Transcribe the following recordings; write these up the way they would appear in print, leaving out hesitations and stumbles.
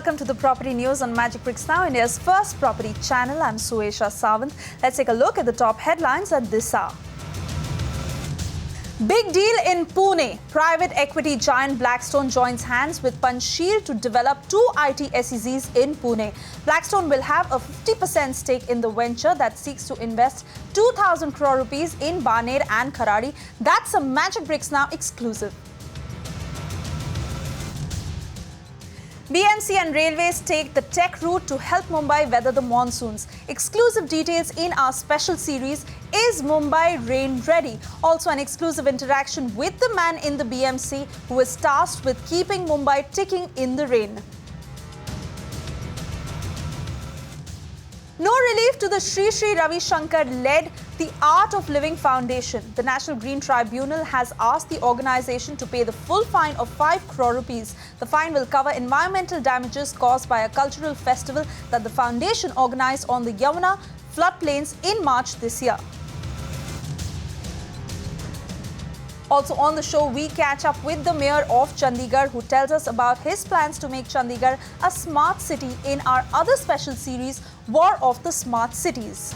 welcome to the property news on Magic Bricks Now, India's first property channel. I'm Suesha Sawant. Let's take a look at the top headlines at this hour. Big deal in Pune. Private equity giant Blackstone joins hands with Panchsheel to develop two IT SEZs in Pune. Blackstone will have a 50% stake in the venture that seeks to invest 2,000 crore rupees in Baner and Kharadi. That's a Magic Bricks Now exclusive. BMC and Railways take the tech route to help Mumbai weather the monsoons. Exclusive details in our special series, Is Mumbai Rain Ready? Also an exclusive interaction with the man in the BMC who is tasked with keeping Mumbai ticking in the rain. No relief to the Sri Sri Ravi Shankar-led The Art of Living Foundation. The National Green Tribunal has asked the organisation to pay the full fine of 5 crore rupees. The fine will cover environmental damages caused by a cultural festival that the foundation organised on the Yamuna floodplains in March this year. Also on the show, we catch up with the Mayor of Chandigarh who tells us about his plans to make Chandigarh a smart city in our other special series, War of the Smart Cities.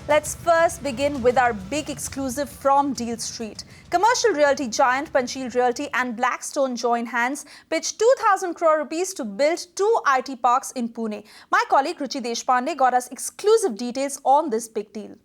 Let's first begin with our big exclusive from Deal Street. Commercial realty giant Panchsheel Realty and Blackstone join hands, pitch 2,000 crore rupees to build two IT parks in Pune. My colleague Ruchi Deshpande got us exclusive details on this big deal.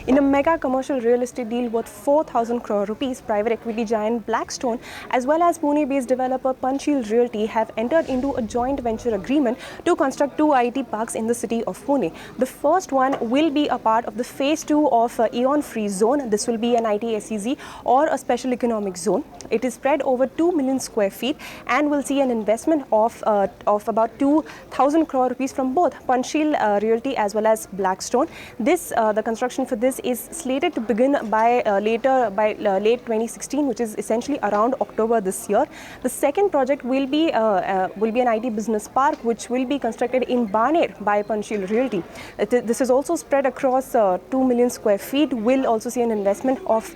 In a mega commercial real estate deal worth 4,000 crore rupees, private equity giant Blackstone as well as Pune-based developer Panchsheel Realty have entered into a joint venture agreement to construct two IT parks in the city of Pune. The first one will be a part of the phase 2 of Aeon Free Zone. This will be an IT SEZ or a special economic zone. It is spread over 2 million square feet and will see an investment of about 2,000 crore rupees from both Panchsheel Realty as well as Blackstone. The construction for this is slated to begin by late 2016, which is essentially around October this year. The second project will be an IT business park, which will be constructed in Baner by Panchsheel Realty. This is also spread across 2 million square feet. Will also see an investment of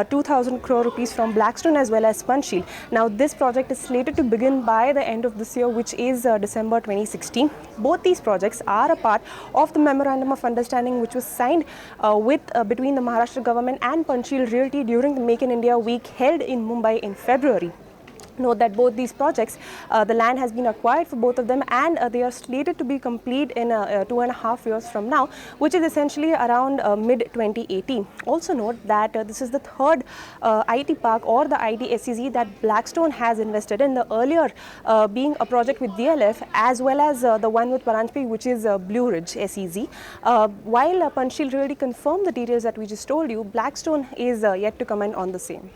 2,000 crore rupees from Blackstone as well as Panchsheel. Now, this project is slated to begin by the end of this year, which is December 2016. Both these projects are a part of the Memorandum of Understanding, which was signed between the Maharashtra government and Panchsheel Realty during the Make in India week held in Mumbai in February. Note that both these projects, the land has been acquired for both of them and they are slated to be complete in 2.5 years from now, which is essentially around mid-2018. Also note that this is the third IT park or the IT SEZ that Blackstone has invested in, the earlier being a project with DLF as well as the one with Paranjpi, which is Blue Ridge SEZ. While Panchsheel really confirmed the details that we just told you, Blackstone is yet to comment on the same.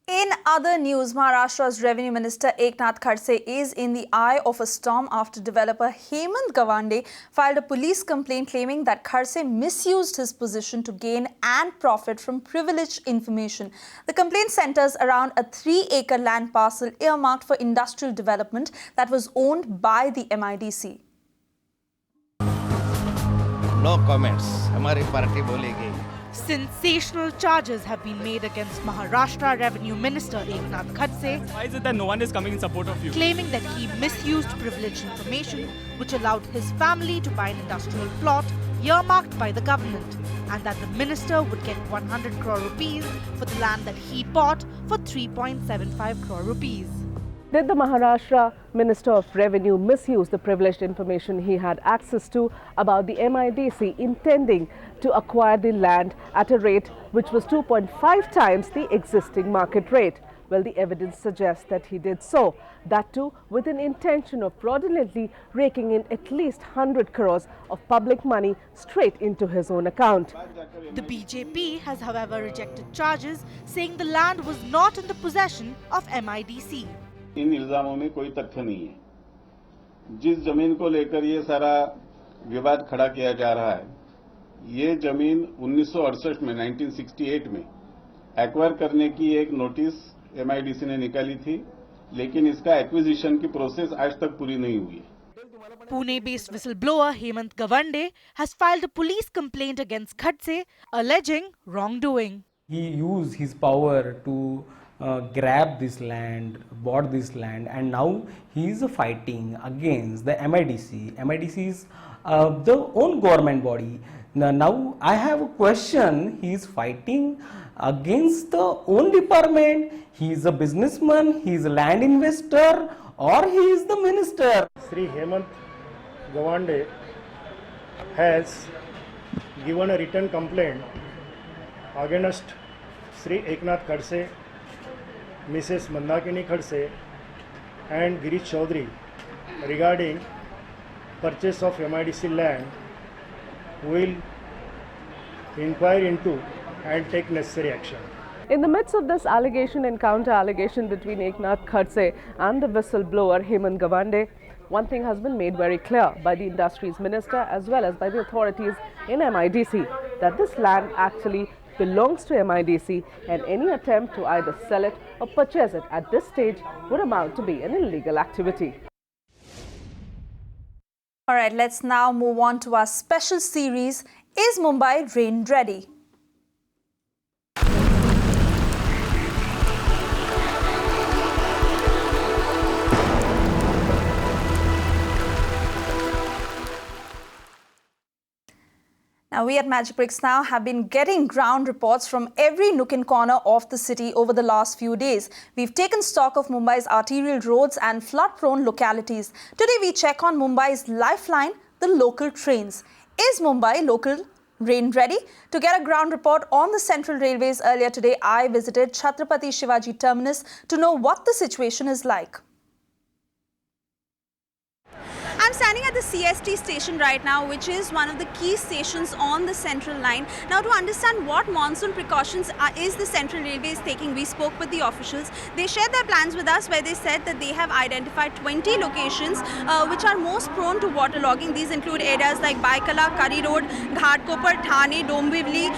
In other news, Maharashtra's Revenue Minister Eknath Khadse is in the eye of a storm after developer Hemant Gawande filed a police complaint claiming that Khadse misused his position to gain and profit from privileged information. The complaint centers around a 3-acre land parcel earmarked for industrial development that was owned by the MIDC. No comments. हमारी party बोलेगी. Sensational charges have been made against Maharashtra Revenue Minister Eknath Khadse. Why is it that no one is coming in support of you? Claiming that he misused privileged information which allowed his family to buy an industrial plot earmarked by the government, and that the minister would get 100 crore rupees for the land that he bought for 3.75 crore rupees. Did the Maharashtra Minister of Revenue misuse the privileged information he had access to about the MIDC intending to acquire the land at a rate which was 2.5 times the existing market rate? Well, the evidence suggests that he did so, that too with an intention of fraudulently raking in at least 100 crores of public money straight into his own account. The BJP has, however, rejected charges, saying the land was not in the possession of MIDC. इन इल्जामों में कोई तथ्य नहीं है। जिस जमीन को लेकर ये सारा विवाद खड़ा किया जा रहा है, ये जमीन 1968 में 1968 में एक्वायर करने की एक नोटिस MIDC ने निकाली थी, लेकिन इसका एक्विजिशन की प्रोसेस आज तक पूरी नहीं हुई है। Pune-based whistleblower Hemant Gawande has filed a police complaint against Khadse, alleging wrongdoing. He used his power to grab this land, bought this land, and now he is fighting against the MIDC. MIDC is the own government body. Now I have a question. He is fighting against the own department. He is a businessman, he is a land investor, or he is the minister. Sri Hemant Gawande has given a written complaint against Sri Eknath Khadse, Mrs. Mandakini Khadse and Girish Chaudhary regarding purchase of MIDC land. Will inquire into and take necessary action. In the midst of this allegation and counter-allegation between Eknath Khadse and the whistleblower Hemant Gawande, one thing has been made very clear by the industries minister as well as by the authorities in MIDC, that this land actually belongs to MIDC, and any attempt to either sell it or purchase it at this stage would amount to be an illegal activity. All right, let's now move on to our special series, Is Mumbai Rain Ready? Now, we at Magic Bricks Now have been getting ground reports from every nook and corner of the city over the last few days. We've taken stock of Mumbai's arterial roads and flood-prone localities. Today, we check on Mumbai's lifeline, the local trains. Is Mumbai local rain ready? To get a ground report on the Central Railways earlier today, I visited Chhatrapati Shivaji Terminus to know what the situation is like. I'm standing at the CST station right now, which is one of the key stations on the Central line. Now, to understand what monsoon precautions is the Central Railways taking, we spoke with the officials. They shared their plans with us, where they said that they have identified 20 locations which are most prone to waterlogging. These include areas like Baikala, Kari Road, Ghatkopar, Thane, Dombivli,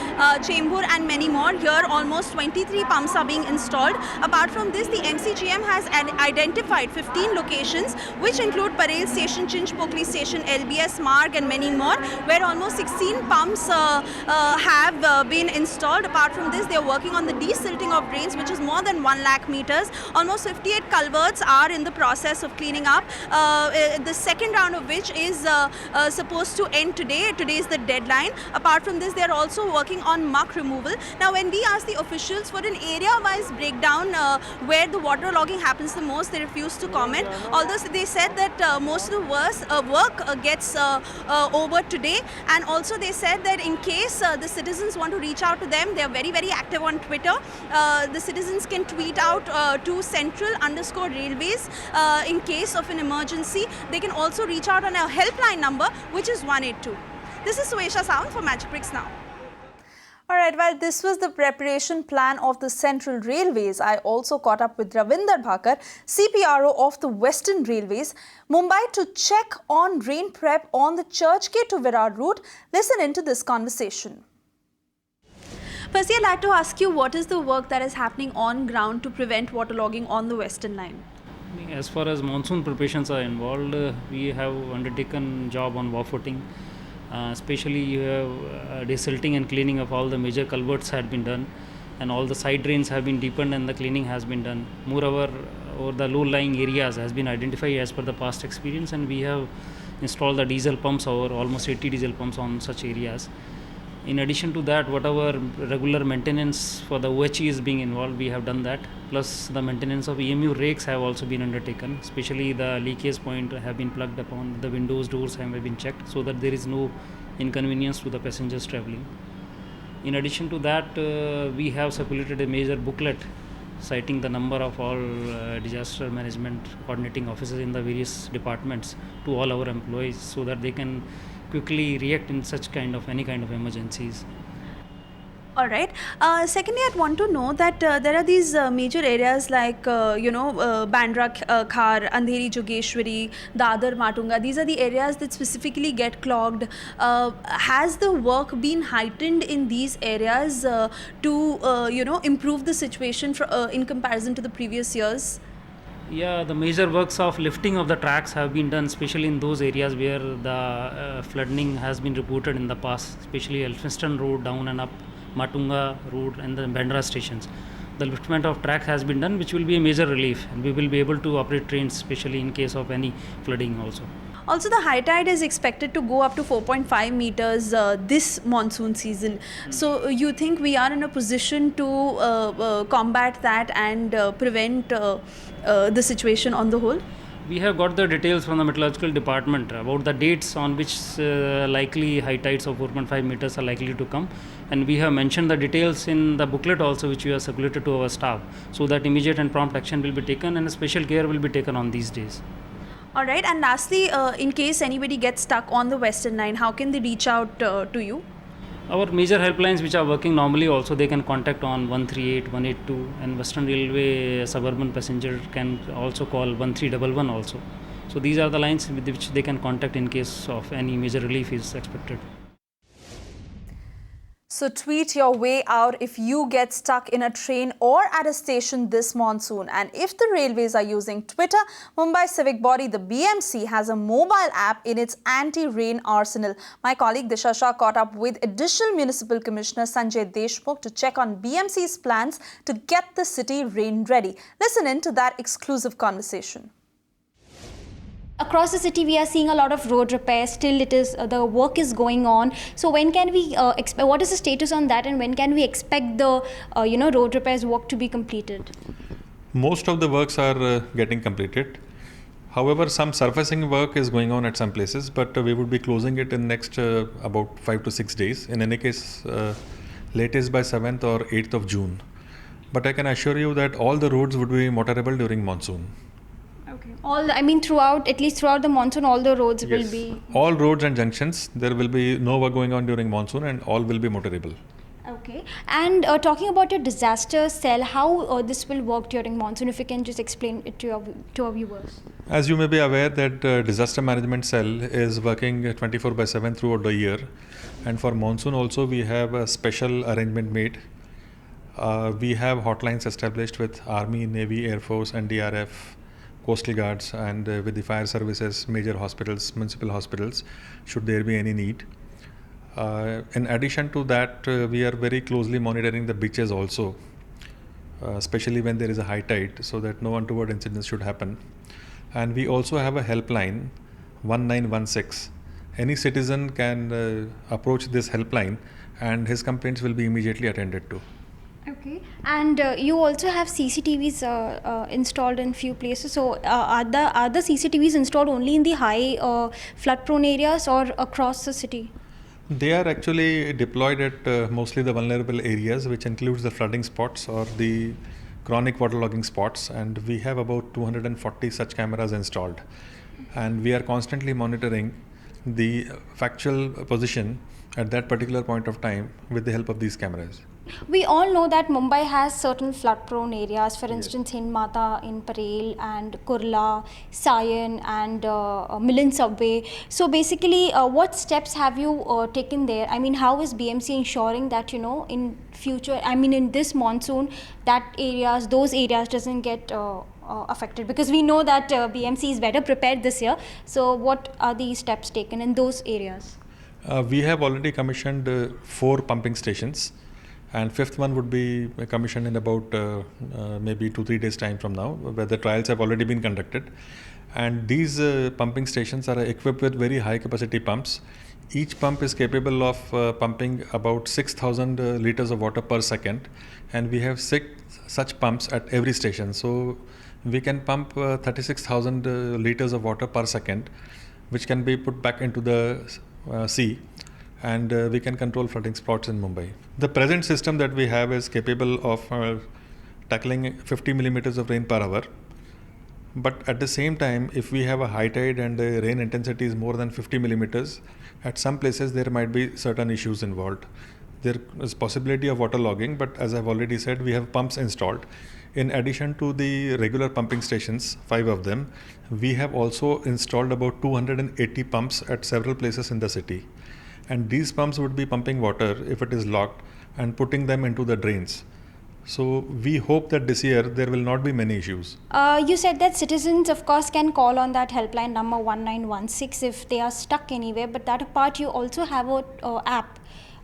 Chembur and many more. Here, almost 23 pumps are being installed. Apart from this, the MCGM has identified 15 locations, which include Parel Station, Chinchpokli Station, LBS Marg and many more, where almost 16 pumps have been installed. Apart from this, they are working on the desilting of drains, which is more than 1 lakh meters. Almost 58 culverts are in the process of cleaning up. The second round of which is supposed to end today. Today is the deadline. Apart from this, they are also working on muck removal. Now, when we asked the officials for an area-wise breakdown where the waterlogging happens the most, they refused to comment. Although they said that most of the work gets over today, and also they said that in case the citizens want to reach out to them, they are very, very active on Twitter. The citizens can tweet out to Central_Railways in case of an emergency. They can also reach out on our helpline number, which is 182. This is Suesha Sound for Magic Bricks Now. All right, well, this was the preparation plan of the Central Railways. I also caught up with Ravinder Bhakar, CPRO of the Western Railways, Mumbai, to check on rain prep on the Churchgate to Virar route. Listen into this conversation. Firstly, I'd like to ask you, what is the work that is happening on ground to prevent waterlogging on the Western line? As far as monsoon preparations are involved, we have undertaken job on wharf footing. Especially you have desilting and cleaning of all the major culverts had been done, and all the side drains have been deepened and the cleaning has been done. Moreover, over the low-lying areas has been identified as per the past experience, and we have installed the diesel pumps, over almost 80 diesel pumps on such areas. In addition to that, whatever regular maintenance for the OHE is being involved, we have done that. Plus the maintenance of EMU rakes have also been undertaken. Especially the leakage point have been plugged upon, the windows, doors have been checked, so that there is no inconvenience to the passengers travelling. In addition to that, we have circulated a major booklet citing the number of all disaster management coordinating officers in the various departments to all our employees, so that they can quickly react in such kind of any kind of emergencies. All right. Secondly, I'd want to know that there are these major areas like, Bandra Khar, Andheri Jogeshwari, Dadar Matunga. These are the areas that specifically get clogged. Has the work been heightened in these areas to, improve the situation in comparison to the previous years? Yeah, the major works of lifting of the tracks have been done, especially in those areas where the flooding has been reported in the past, especially Elphinstone Road down and up Matunga route and the Bandra stations. The liftment of track has been done, which will be a major relief, and we will be able to operate trains, especially in case of any flooding also. Also, the high tide is expected to go up to 4.5 meters this monsoon season. So, you think we are in a position to combat that and prevent the situation on the whole? We have got the details from the meteorological department about the dates on which likely high tides of 4.5 meters are likely to come, and we have mentioned the details in the booklet also, which we have circulated to our staff, so that immediate and prompt action will be taken and special care will be taken on these days. All right, and lastly, in case anybody gets stuck on the Western Line, how can they reach out to you? Our major helplines which are working normally also, they can contact on 138, 182, and Western Railway suburban passenger can also call 1311 also. So these are the lines with which they can contact in case of any major relief is expected. So tweet your way out if you get stuck in a train or at a station this monsoon. And if the railways are using Twitter, Mumbai civic body, the BMC, has a mobile app in its anti-rain arsenal. My colleague Disha Shah caught up with Additional Municipal Commissioner Sanjay Deshmukh to check on BMC's plans to get the city rain ready. Listen in to that exclusive conversation. Across the city, we are seeing a lot of road repairs. Still, the work is going on. So, when can we expect? What is the status on that, and when can we expect the road repairs work to be completed? Most of the works are getting completed. However, some surfacing work is going on at some places, but we would be closing it in next about 5 to 6 days. In any case, latest by 7th or 8th of June. But I can assure you that all the roads would be motorable during monsoon. At least throughout the monsoon, all the roads will be... All roads and junctions, there will be no work going on during monsoon and all will be motorable. Okay. And talking about your disaster cell, how this will work during monsoon, if you can just explain it to our viewers. As you may be aware that disaster management cell is working 24/7 throughout the year. And for monsoon also, we have a special arrangement made. We have hotlines established with Army, Navy, Air Force, NDRF, Coastal Guards, and with the fire services, major hospitals, municipal hospitals, should there be any need. In addition to that, we are very closely monitoring the beaches also, especially when there is a high tide, so that no untoward incidents should happen. And we also have a helpline, 1916. Any citizen can approach this helpline and his complaints will be immediately attended to. Okay, and you also have CCTVs installed in few places. So are the CCTVs installed only in the high flood-prone areas or across the city? They are actually deployed at mostly the vulnerable areas, which includes the flooding spots or the chronic waterlogging spots, and we have about 240 such cameras installed. And we are constantly monitoring the factual position at that particular point of time with the help of these cameras. We all know that Mumbai has certain flood-prone areas, for instance, Hindmata in Parel and Kurla, Sion and Milan subway. So basically, what steps have you taken there? I mean, how is BMC ensuring that, in future, in this monsoon, those areas doesn't get affected? Because we know that BMC is better prepared this year. So what are the steps taken in those areas? We have already commissioned 4 pumping stations. And 5th one would be commissioned in about maybe 2-3 days time from now, where the trials have already been conducted. And these pumping stations are equipped with very high capacity pumps. Each pump is capable of pumping about 6,000 liters of water per second. And we have 6 such pumps at every station. So we can pump 36,000 liters of water per second, which can be put back into the sea. And we can control flooding spots in Mumbai. The present system that we have is capable of tackling 50 millimeters of rain per hour. But at the same time, if we have a high tide and the rain intensity is more than 50 millimeters, at some places there might be certain issues involved. There is possibility of waterlogging, but as I've already said, we have pumps installed. In addition to the regular pumping stations, 5 of them, we have also installed about 280 pumps at several places in the city. And these pumps would be pumping water if it is locked and putting them into the drains. So we hope that this year there will not be many issues. You said that citizens, of course, can call on that helpline number 1916 if they are stuck anywhere. But that apart, you also have an app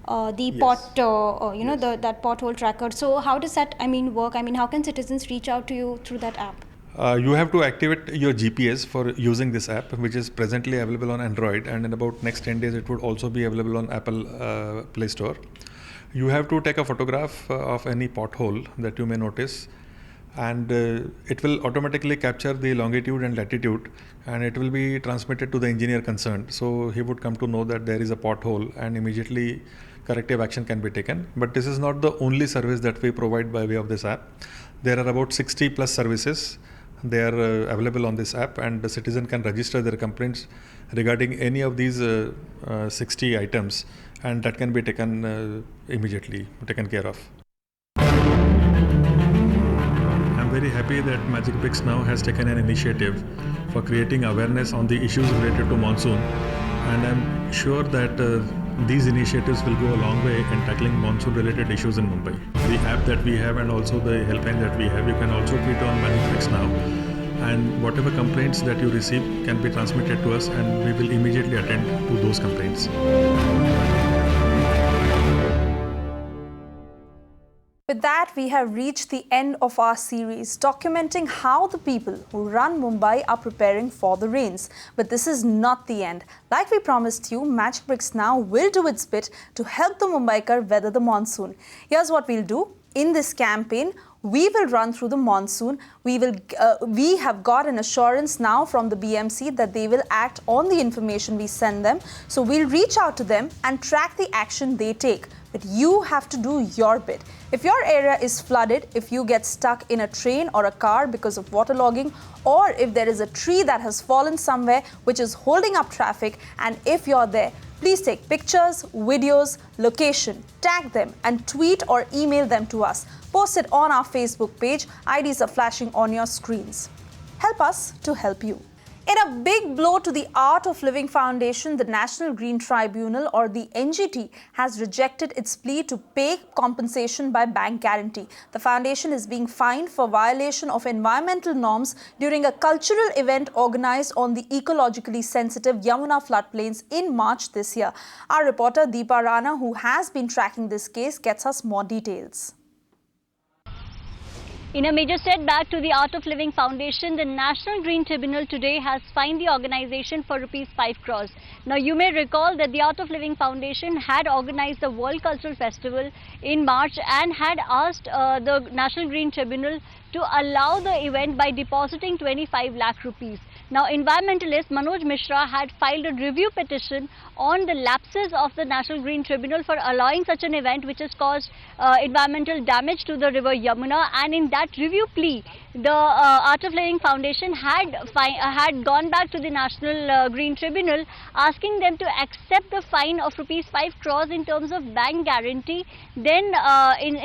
the Yes. that pothole tracker. So how does that work? How can citizens reach out to you through that app? You have to activate your GPS for using this app, which is presently available on Android, and in about next 10 days it would also be available on Apple Play Store. You have to take a photograph of any pothole that you may notice, and it will automatically capture the longitude and latitude, and it will be transmitted to the engineer concerned. So he would come to know that there is a pothole, and immediately corrective action can be taken. But this is not the only service that we provide by way of this app. There are about 60 plus services. They are available on this app, and the citizen can register their complaints regarding any of these 60 items, and that can be taken immediately taken care of. I'm very happy that Magic Bricks now has taken an initiative for creating awareness on the issues related to monsoon, and I'm sure that these initiatives will go a long way in tackling monsoon related issues in Mumbai. The app that we have and also the helpline that we have, you can also tweet on Magic Bricks now, and whatever complaints that you receive can be transmitted to us, and we will immediately attend to those complaints. With that, we have reached the end of our series documenting how the people who run Mumbai are preparing for the rains. But this is not the end. Like we promised you, Magic Bricks Now will do its bit to help the Mumbaikar weather the monsoon. Here's what we'll do. In this campaign, we will run through the monsoon. We have got an assurance now from the BMC that they will act on the information we send them. So we'll reach out to them and track the action they take. But you have to do your bit. If your area is flooded, if you get stuck in a train or a car because of waterlogging, or if there is a tree that has fallen somewhere which is holding up traffic, and if you're there, please take pictures, videos, location, tag them and tweet or email them to us. Post it on our Facebook page. IDs are flashing on your screens. Help us to help you. In a big blow to the Art of Living Foundation, the National Green Tribunal, or the NGT, has rejected its plea to pay compensation by bank guarantee. The foundation is being fined for violation of environmental norms during a cultural event organized on the ecologically sensitive Yamuna floodplains in March this year. Our reporter Deepa Rana, who has been tracking this case, gets us more details. In a major setback to the Art of Living Foundation, the National Green Tribunal today has fined the organization for ₹5 crores. Now, you may recall that the Art of Living Foundation had organized the World Cultural Festival in March and had asked the National Green Tribunal to allow the event by depositing 25 lakh rupees. Now, environmentalist Manoj Mishra had filed a review petition on the lapses of the National Green Tribunal for allowing such an event which has caused environmental damage to the river Yamuna, and in that review plea, the Art of Living Foundation had gone back to the National Green Tribunal asking them to accept the fine of ₹5 crores in terms of bank guarantee, then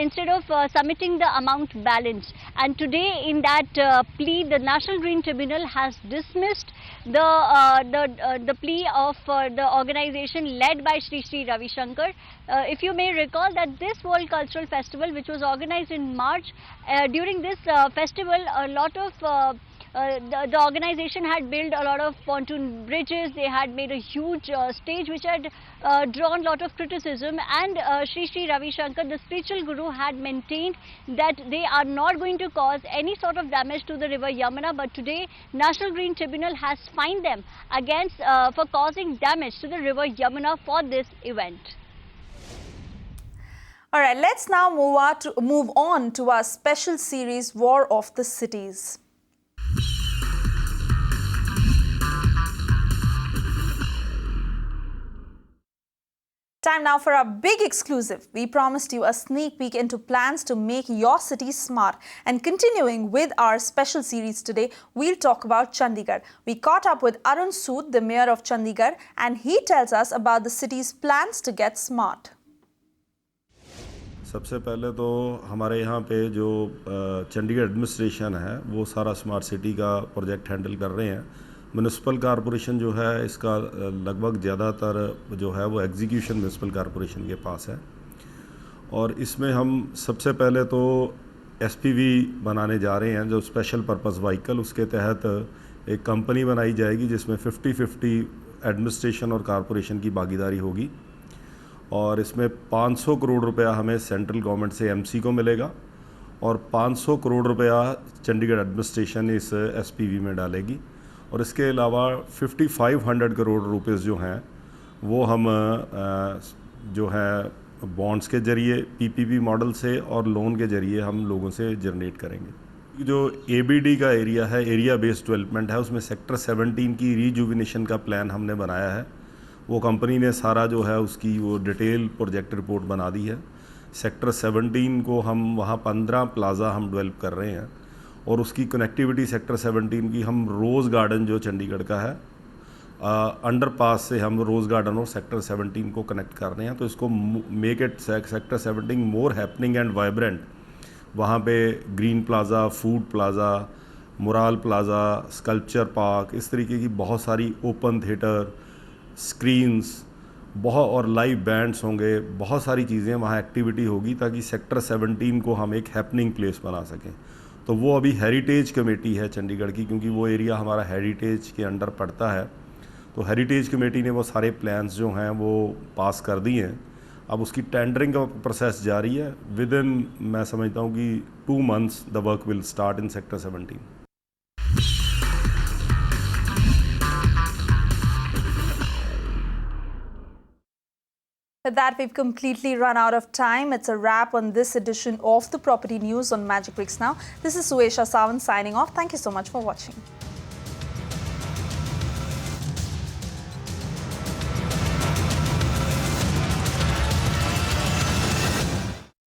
instead of submitting the amount balance. And today in that plea, the National Green Tribunal has dismissed the plea of the organization led by Sri Ravi Shankar. If you may recall that this World Cultural Festival, which was organized in March, during this festival, a lot of the organization had built a lot of pontoon bridges. They had made a huge stage which had drawn a lot of criticism, and Sri Ravi Shankar, the spiritual guru, had maintained that they are not going to cause any sort of damage to the river Yamuna. But today, National Green Tribunal has fined them against for causing damage to the river Yamuna for this event. All right, let's now move on to our special series, War of the Cities. Time now for our big exclusive. We promised you a sneak peek into plans to make your city smart. And continuing with our special series today, we'll talk about Chandigarh. We caught up with Arun Sood, the mayor of Chandigarh, and he tells us about the city's plans to get smart. सबसे पहले तो हमारे यहाँ पे जो Chandigarh administration है वो सारा स्मार्ट सिटी का प्रोजेक्ट हैंडल कर रहे हैं। म्यूनिसिपल कॉरपोरेशन जो है इसका लगभग ज़्यादातर जो है वो एग्जीक्यूशन म्यूनिसिपल कॉरपोरेशन के पास है, और इसमें हम सबसे पहले तो एसपीवी बनाने जा रहे हैं जो स्पेशल पर्पस व्हीकल। उसके तहत एक कंपनी बनाई जाएगी जिसमें 50-50 एडमिनिस्ट्रेशन और कॉरपोरेशन की भागीदारी होगी, और इसमें 500 करोड़ रुपया हमें सेंट्रल गवर्नमेंट से एमसी को मिलेगा और 500 करोड़ रुपया चंडीगढ़ एडमिनिस्ट्रेशन इस एसपीवी में डालेगी। और इसके अलावा 5500 करोड़ रुपए जो हैं वो हम जो है बॉन्ड्स के ज़रिए पीपीपी मॉडल से और लोन के ज़रिए हम लोगों से जनरेट करेंगे। जो एबीडी का एरिया है, एरिया बेस्ड डेवलपमेंट है, उसमें सेक्टर 17 की रीजुविनेशन का प्लान हमने बनाया है। वो कंपनी ने सारा जो है उसकी वो डिटेल प्रोजेक्ट रिपोर्ट बना दी है। सेक्टर 17 को हम वहाँ 15 प्लाज़ा हम डेवलप कर रहे हैं और उसकी कनेक्टिविटी सेक्टर 17 की हम रोज़ गार्डन जो चंडीगढ़ का है अंडरपास से हम रोज़ गार्डन और सेक्टर 17 को कनेक्ट कर रहे हैं। तो इसको make it sector 17 more happening and vibrant. वहाँ पे green plaza, food plaza, mural plaza, sculpture park, इस तरीके की बहुत सारी ओपन थिएटर, स्क्रीन्स, बहुत और लाइव बैंड्स होंगे, बहुत सारी चीज़ें वहाँ एक्टिविटी होगी ताकि सेक्टर 17 को हम एक हैपनिंग प्लेस बना सकें। तो वो अभी हेरिटेज कमेटी है चंडीगढ़ की, क्योंकि वो एरिया हमारा हेरिटेज के अंडर पड़ता है। तो हेरिटेज कमेटी ने वो सारे प्लान्स जो हैं वो पास कर दिए हैं। अब उसकी टेंडरिंग का प्रोसेस जारी है। विद इन मैं समझता हूँ कि 2 months the work will start in sector 17। With that, we've completely run out of time. It's a wrap on this edition of the Property News on Magic Bricks Now. This is Suesha Sawant signing off. Thank you so much for watching.